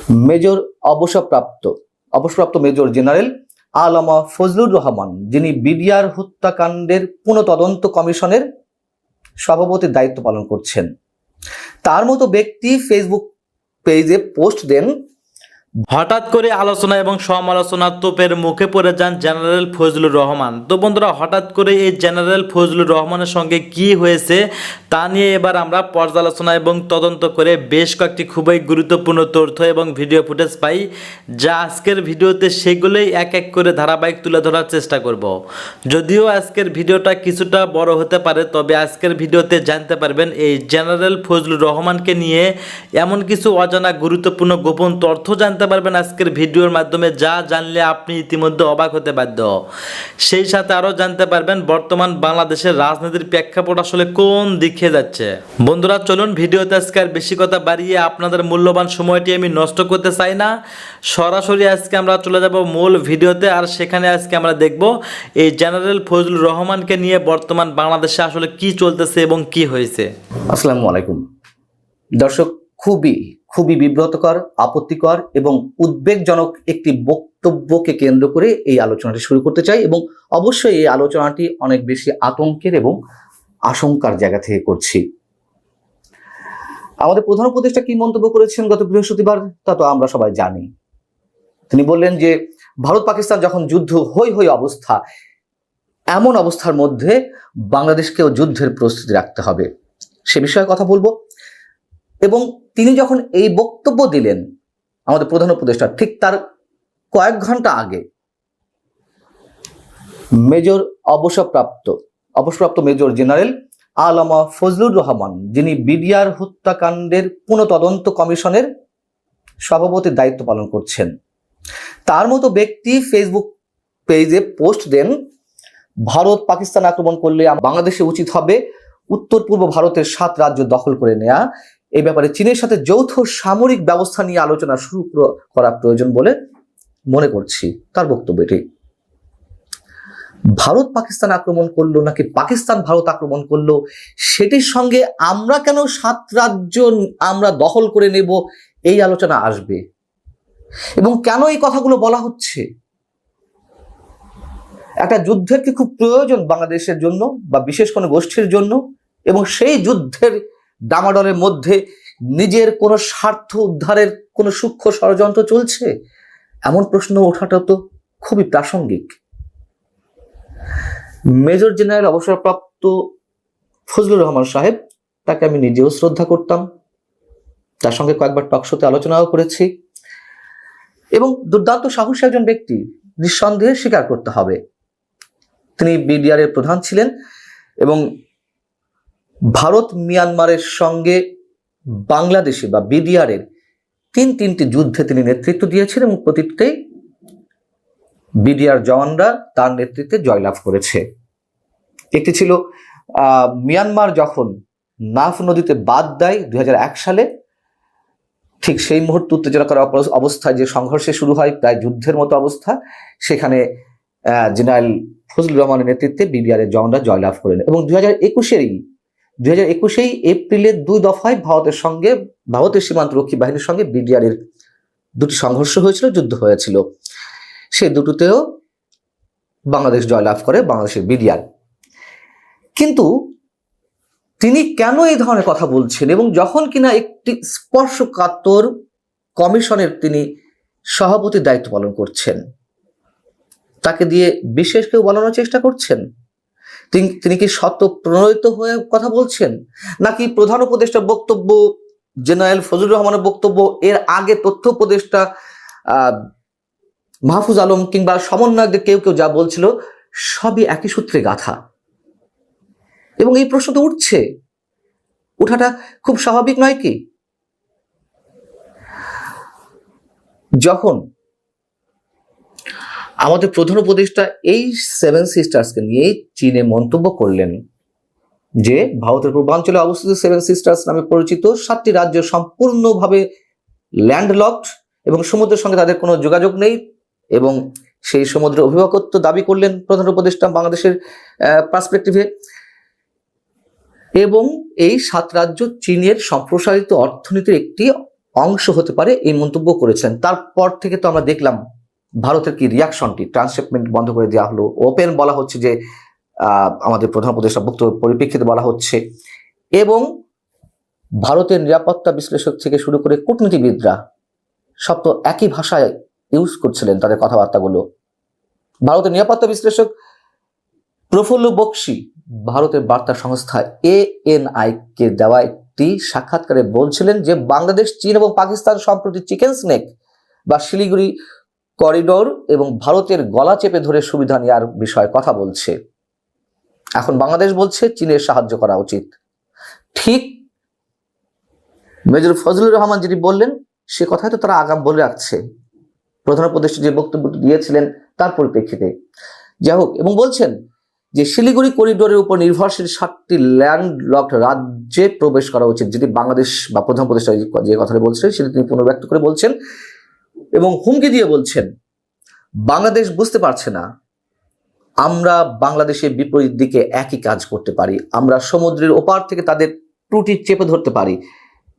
Major অবসরপ্রাপ্ত major general আল্লামা ফজলুর রহমান, যিনি BDR হত্যাকাণ্ডের পুনঃতদন্ত কমিশনের সভাপতির দায়িত্ব পালন করছেন, তার মতো ব্যক্তি ফেসবুক পেজে পোস্ট দেন। হঠাৎ করে আলোচনা এবং সমালোচনার তোপের মুখে পড়ে যান জেনারেল ফজলুর রহমান। তো বন্ধুরা, হঠাৎ করে এই জেনারেল ফজলুর রহমানের সঙ্গে কি হয়েছে তা নিয়ে এবার আমরা পর্যালোচনা এবং তদন্ত করে বেশ কয়েকটি খুবই গুরুত্বপূর্ণ তথ্য এবং ভিডিও ফুটেজ পাই, যা আজকের ভিডিওতে সেগুলোই এক এক করে ধারাবাহিক তুলে ধরার চেষ্টা করব। যদিও আজকের ভিডিওটা কিছুটা বড় হতে পারে, তবে আজকের ভিডিওতে জানতে পারবেন এই জেনারেল ফজলুর রহমানকে নিয়ে এমন কিছু অজানা গুরুত্বপূর্ণ গোপন তথ্য জানতে পারবেন আজকের ভিডিওর মাধ্যমে, যা জানলে আপনি ইতিমধ্যে অবাক হতে বাধ্য। সেই সাথে আরও জানতে পারবেন বর্তমান বাংলাদেশের রাজনীতির প্রেক্ষাপট আসলে কোন দিকে যাচ্ছে। বন্ধুরা চলুন, ভিডিওতে আজকে আর বেশি কথা বাড়িয়ে আপনাদের মূল্যবান সময়টি আমি নষ্ট করতে চাই না। সরাসরি আজকে আমরা চলে যাব মূল ভিডিওতে, আর সেখানে আজকে আমরা দেখব এই জেনারেল ফজলুর রহমানকে নিয়ে বর্তমান বাংলাদেশে আসলে কি চলতেছে এবং কি হয়েছে। আসসালামু আলাইকুম দর্শক, খুবই বিব্রতকর, আপত্তিকর এবং উদ্বেগজনক একটি বক্তব্যকে কেন্দ্র করে এই আলোচনাটি শুরু করতে চাই, এবং অবশ্যই এই আলোচনাটি অনেক বেশি আতঙ্কের এবং আশঙ্কার জায়গা থেকে করছি। আমাদের প্রধান উপদেষ্টা কি মন্তব্য করেছেন গত বৃহস্পতিবার তা তো আমরা সবাই জানি। তিনি বললেন যে ভারত পাকিস্তান যখন যুদ্ধ হই অবস্থা, এমন অবস্থার মধ্যে বাংলাদেশকেও যুদ্ধের প্রস্তুতি রাখতে হবে, সে বিষয়ে কথা বলবো। এবং তিনি যখন এই বক্তব্য দিলেন আমাদের প্রধান উপদেষ্টা, ঠিক তার কয়েক ঘন্টা আগে অবসরপ্রাপ্ত মেজর জেনারেল আল্লামা ফজলুর রহমান, যিনি বিডিআর হত্যাকাণ্ডের পুনঃতদন্ত কমিশনের সভাপতির দায়িত্ব পালন করছেন, তার মতো ব্যক্তি ফেসবুক পেজে পোস্ট দেন, ভারত পাকিস্তান আক্রমণ করলে বাংলাদেশে উচিত হবে উত্তর পূর্ব ভারতের 7 রাজ্য দখল করে নেওয়া। এই ব্যাপারে চীনের সাথে যৌথ সামরিক ব্যবস্থা নিয়ে আলোচনা শুরু করা প্রয়োজন বলে মনে করছি। তার বক্তব্য এটি। ভারত পাকিস্তান আক্রমণ করলো নাকি পাকিস্তান ভারত আক্রমণ করলো, সেটির সঙ্গে আমরা কেন 7 রাজ্য আমরা দখল করে নেব, এই আলোচনা আসবে। এবং কেন এই কথাগুলো বলা হচ্ছে? একটা যুদ্ধের কি খুব প্রয়োজন বাংলাদেশের জন্য বা বিশেষ কোনো গোষ্ঠীর জন্য, এবং সেই যুদ্ধের ডামাডোলের মধ্যে নিজের কোনো স্বার্থ উদ্ধারের কোনো সূক্ষ্ম ষড়যন্ত্র চলছে? এমন প্রশ্ন ওঠাটা তো খুবই প্রাসঙ্গিক। মেজর জেনারেল অবসরপ্রাপ্ত ফজলুর রহমান সাহেব, তাকে আমি নিজেও শ্রদ্ধা করতাম, তার সঙ্গে কয়েকবার টকশোতে আলোচনাও করেছি, এবং দুর্দান্ত সাহসী একজন ব্যক্তি, নিঃসন্দেহে স্বীকার করতে হবে। তিনি বিডিআর এর প্রধান ছিলেন এবং ভারত মিয়ানমারের সঙ্গে বাংলাদেশে বা বিডিআর এর তিনটি যুদ্ধে তিনি নেতৃত্ব দিয়েছেন, এবং প্রতিটিতেই বিডিআর জওয়ানরা তার নেতৃত্বে জয়লাভ করেছে। একটি ছিল মিয়ানমার যখন নাফ নদীতে বাদ দেয় 2001 সালে, ঠিক সেই মুহূর্তে উত্তেজনাকর অবস্থায় যে সংঘর্ষে শুরু হয়, প্রায় যুদ্ধের মতো অবস্থা, সেখানে জেনারেল ফজলুর রহমানের নেতৃত্বে বিডিআর এর জওয়ানরা জয়লাভ করেন। এবং 2021 এপ্রিলের 2 দফায় ভারতের সীমান্তরক্ষী বাহিনীর সঙ্গে বিডিআর এর 2টি সংঘর্ষ হয়েছিল, যুদ্ধ হয়েছিল। সেই দুটোতেও বাংলাদেশ জয়লাভ করে, বাংলাদেশের বিডিআর। কিন্তু তিনি কেন এই ধরনের কথা বলছেন, এবং যখন কিনা একটি স্পর্শকাতর কমিশনের তিনি সভাপতির দায়িত্ব পালন করছেন, তাকে দিয়ে বিশেষ কেউ বলানোর চেষ্টা করছেন? তিনি কি স্বতঃপ্রণোদিত হয়ে কথা বলছেন, নাকি প্রধান উপদেষ্টার বক্তব্য, জেনারেল ফজলুর রহমানের বক্তব্য, এর আগে তথ্য উপদেষ্টা মাহফুজ আলম কিংবা সমন্বয়কদের কেউ যা বলছিল, সবই একই সূত্রে গাঁথা? এবং এই প্রশ্ন তো ওঠাটা খুব স্বাভাবিক নয় কি? যখন আমাদের প্রধান উপদেষ্টা এই 7 সিস্টার্সকে নিয়ে চীনে মন্তব্য করলেন যে ভারতের পূর্বাঞ্চলে অবস্থিত 7 সিস্টার্স নামে পরিচিত 7টি রাজ্য সম্পূর্ণভাবে ল্যান্ডলকড এবং সমুদ্রের সঙ্গে তাদের কোনো যোগাযোগ নেই, এবং সেই সমুদ্রের অভিভাবকত্ব দাবি করলেন প্রধান উপদেষ্টা বাংলাদেশের পার্সপেক্টিভে, এবং এই 7 রাজ্য চীনের সম্প্রসারিত অর্থনীতির একটি অংশ হতে পারে এই মন্তব্য করেছেন। তারপর থেকে তো আমরা দেখলাম ভারতের কি রিয়াকশনটি, ট্রান্সশিপমেন্ট বন্ধ করে দেওয়া হলো, ওপেন বলা হচ্ছে যে আমাদের প্রধান উপদেষ্টা বক্তব্যের পরিপ্রেক্ষিতে বলা হচ্ছে, এবং ভারতের নিরাপত্তা বিশ্লেষক থেকে শুরু করে কূটনীতিবিদরা সব তো একই ভাষায় ইউজ করছিলেন তাদের কথাবার্তাগুলো। ভারতের নিরাপত্তা বিশ্লেষক প্রফুল্ল বক্সি ভারতের বার্তা সংস্থা ANI কে দেওয়া একটি সাক্ষাৎকারে বলছিলেন যে বাংলাদেশ, চীন এবং পাকিস্তান সম্প্রতি চিকেন স্নেক বা শিলিগুড়ি করিডোর এবং ভারতের গলা চেপে ধরে সুবিধা নেওয়ার বিষয়ে কথা বলছে। এখন বাংলাদেশ বলছে চীনের সাহায্য করা উচিত। ঠিক মেজর ফজলুর রহমান যেটি বললেন সে কথাই তো তারা আগাম বলে রাখছে প্রধান উপদেষ্টা যে বক্তব্যটি দিয়েছিলেন তার পরিপ্রেক্ষিতে। যাই হোক, এবং বলছেন যে শিলিগুড়ি করিডোরের উপর নির্ভরশীল 7টি ল্যান্ডলকড রাজ্যে প্রবেশ করা উচিত, যেটি বাংলাদেশ বা প্রধান উপদেষ্টা যে কথাটা বলছেন সেটি তিনি পুনর্ব্যক্ত করে বলছেন এবং হুমকি দিয়ে বলছেন বাংলাদেশ বুঝতে পারছে না আমরা বাংলাদেশের বিপরীত দিকে একই কাজ করতে পারি, আমরা সমুদ্রের ওপার থেকে তাদের ত্রুটি চেপে ধরতে পারি।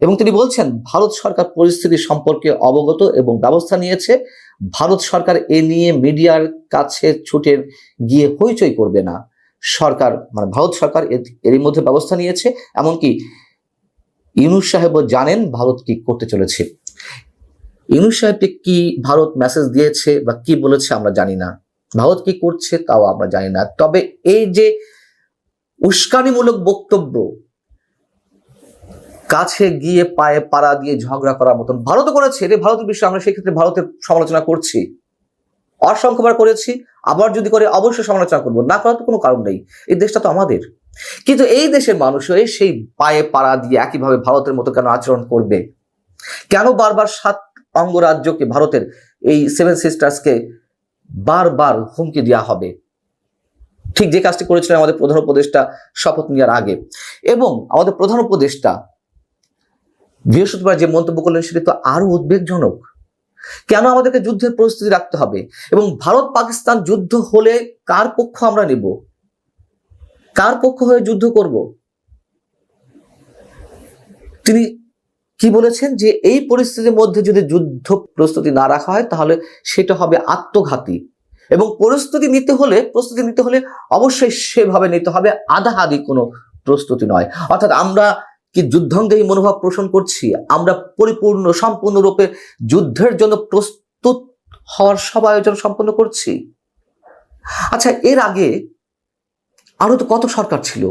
এবং তিনি বলছেন ভারত সরকার পরিস্থিতি সম্পর্কে অবগত এবং ব্যবস্থা নিয়েছে। ভারত সরকার এ নিয়ে মিডিয়ার কাছে ছুটে গিয়ে হইচই করবে না। সরকার মানে ভারত সরকার এরই মধ্যে ব্যবস্থা নিয়েছে, এমনকি ইউনূস সাহেবও জানেন ভারত কি করতে চলেছে। ইউনূস সাহেবকে কি ভারত মেসেজ দিয়েছে বা কি বলেছে আমরা জানি না, ভারত কি করছে তাও আমরা জানি না। তবে এই যে উস্কানিমূলক বক্তব্য, কাছে গিয়ে পায়ে পাড়া দিয়ে ঝগড়া করার মতন ভারতও করেছে, এটা ভারতের বিষয়, আমরা সেই ক্ষেত্রে ভারতের সমালোচনা করছি, অসংখ্যবার করেছি, আবার যদি করে অবশ্যই সমালোচনা করবো, না করার তো কোনো কারণ নেই, এই দেশটা তো আমাদের। কিন্তু এই দেশের মানুষ হয়ে সেই পায়ে পাড়া দিয়ে একইভাবে ভারতের মতো কেন আচরণ করবে? কেন বারবার 7 অঙ্গরাজ্যকে, ভারতের এই 7 সিস্টার্সকে বারবার হুমকি দেওয়া হবে? ঠিক যে কাজটি করেছিলেন আমাদের প্রধান উপদেষ্টা শপথ নেওয়ার আগে। এবং আমাদের প্রধান উপদেষ্টা বৃহস্পতিবার যে মন্তব্য করলেন সেটি তো আরো উদ্বেগজনক। কেন আমাদেরকে যুদ্ধের পরিস্থিতি রাখতে হবে? এবং ভারত পাকিস্তান যুদ্ধ হলে কার পক্ষ আমরা নেব? কার পক্ষ হয়ে যুদ্ধ করব? তিনি কি বলেছেন যে এই পরিস্থিতির মধ্যে যদি যুদ্ধ প্রস্তুতি না রাখা হয় তাহলে সেটা হবে আত্মঘাতী, এবং প্রস্তুতি নিতে হলে অবশ্যই সেভাবে নিতে হবে, আধাআধি কোনো প্রস্তুতি নয়। অর্থাৎ আমরা কি যুদ্ধঙ্গেই মনোভাব পোষণ করছি? আমরা সম্পূর্ণরূপে যুদ্ধের জন্য প্রস্তুত হওয়ার সব আয়োজন সম্পন্ন করছি? আচ্ছা, এর আগে আরো তো কত সরকার ছিল,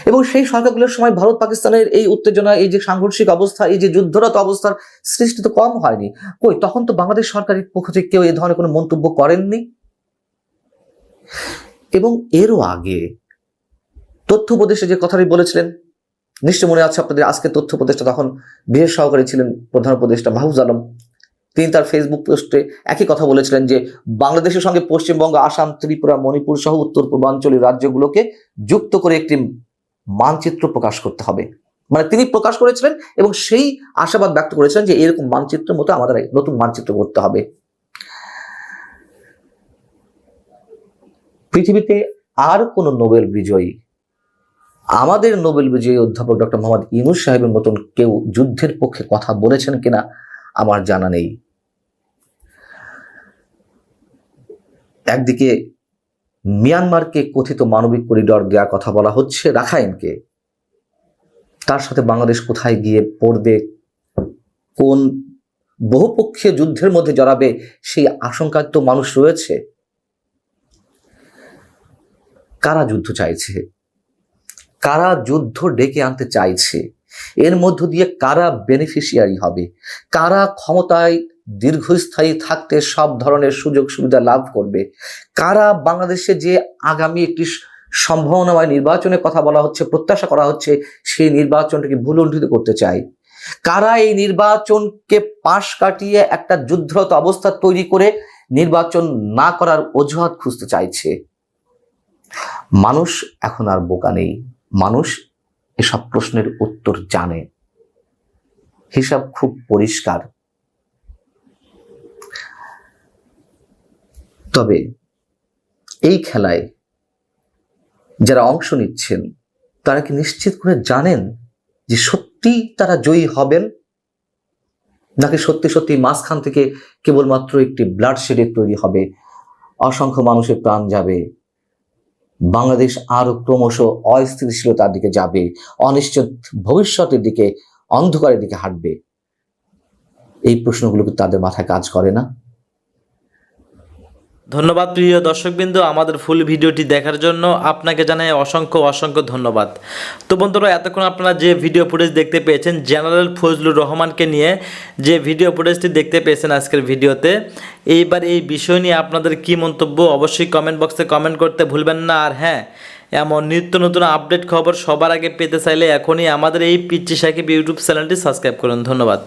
এবং সেই সরকারগুলোর সময় ভারত পাকিস্তানের এই উত্তেজনা, এই যে সাংঘর্ষিক অবস্থা, এই যে যুদ্ধরত অবস্থার সৃষ্টি তো কম হয়নি। কই, তখন তো বাংলাদেশ সরকারের পক্ষ থেকে কেউ এই ধরনের কোনো মন্তব্য করেননি। এবং এরও আগে তথ্য উপদেষ্টা যে কথাটি বলেছিলেন, নিশ্চয় মনে আছে আপনাদের, আজকে তথ্য উপদেষ্টা তখন বিশেষ সহকারী ছিলেন প্রধান উপদেষ্টা মাহফুজ আলম, তিনি তার ফেসবুক পোস্টে একই কথা বলেছিলেন যে বাংলাদেশের সঙ্গে পশ্চিমবঙ্গ, আসাম, ত্রিপুরা, মণিপুর সহ উত্তর পূর্বাঞ্চলীয় রাজ্যগুলোকে যুক্ত করে একটি মানচিত্র প্রকাশ করতে হবে। মানে তিনি প্রকাশ করেছিলেন এবং সেই আশাবাদ ব্যক্ত করেছিলেন যে এরকম মানচিত্রের মতো আমাদের নতুন মানচিত্র করতে হবে। পৃথিবীতে আর কোন নোবেল বিজয়ী, আমাদের নোবেল বিজয়ী অধ্যাপক ডক্টর মোহাম্মদ ইউনূস সাহেবের মতন কেউ যুদ্ধের পক্ষে কথা বলেছেন কিনা আমার জানা নেই। একদিকে মিয়ানমারকে কথিত মানবিক করিডর দেওয়ার কথা বলা হচ্ছে, রাখাইনকে, তার সাথে বাংলাদেশ কোথায় গিয়ে পড়বে, কোন বহুপক্ষীয় যুদ্ধের মধ্যে জড়াবে সেই আশঙ্কা তো মানুষ রয়েছে। কারা যুদ্ধ চাইছে, কারা যুদ্ধ ডেকে আনতে চাইছে, এর মধ্য দিয়ে কারা বেনিফিশিয়ারি হবে, কারা ক্ষমতায় দীর্ঘস্থায়ী থাকতে সব ধরনের সুযোগ সুবিধা লাভ করবে, কারা বাংলাদেশে যে আগামী একটি সম্ভাবনাময় নির্বাচনের কথা বলা হচ্ছে, প্রত্যাশা করা হচ্ছে, সেই নির্বাচনটাকে ভুলুণ্ঠিত করতে চায়, কারা এই নির্বাচনকে পাশ কাটিয়ে একটা যুদ্ধরত অবস্থা তৈরি করে নির্বাচন না করার অজুহাত খুঁজতে চাইছে। মানুষ এখন আর বোকা নেই, মানুষ এসব প্রশ্নের উত্তর জানে, হিসাব খুব পরিষ্কার। তবে এই খেলায় যারা অংশ নিচ্ছেন তারা কি নিশ্চিত করে জানেন যে সত্যি তারা জয়ী হবেন? নাকি সত্যি সত্যি মাঝখান থেকে কেবলমাত্র একটি ব্লাড শেডের তৈরি হবে, অসংখ্য মানুষের প্রাণ যাবে, বাংলাদেশ আরো ক্রমশ অস্থিতিশীলতার দিকে যাবে, অনিশ্চিত ভবিষ্যতের দিকে, অন্ধকারের দিকে হাঁটবে? এই প্রশ্নগুলো কি তাদের মাথায় কাজ করে না? ধন্যবাদ প্রিয় দর্শকবৃন্দ, আমাদের ফুল ভিডিওটি দেখার জন্য আপনাকে জানাই অসংখ্য অসংখ্য ধন্যবাদ। তো বন্ধুরা, এতক্ষণ আপনারা যে ভিডিও ফুটেজ দেখতে পেয়েছেন জেনারেল ফজলুর রহমানকে নিয়ে, যে ভিডিও ফুটেজটি দেখতে পেয়েছেন আজকের ভিডিওতে, এইবার এই বিষয় নিয়ে আপনাদের কি মন্তব্য অবশ্যই কমেন্ট বক্সে কমেন্ট করতে ভুলবেন না। আর হ্যাঁ, এমন নিত্য নতুন আপডেট খবর সবার আগে পেতে চাইলে এখনই আমাদের এই পিচ্চি সাকিব ইউটিউব চ্যানেলটি সাবস্ক্রাইব করুন। ধন্যবাদ।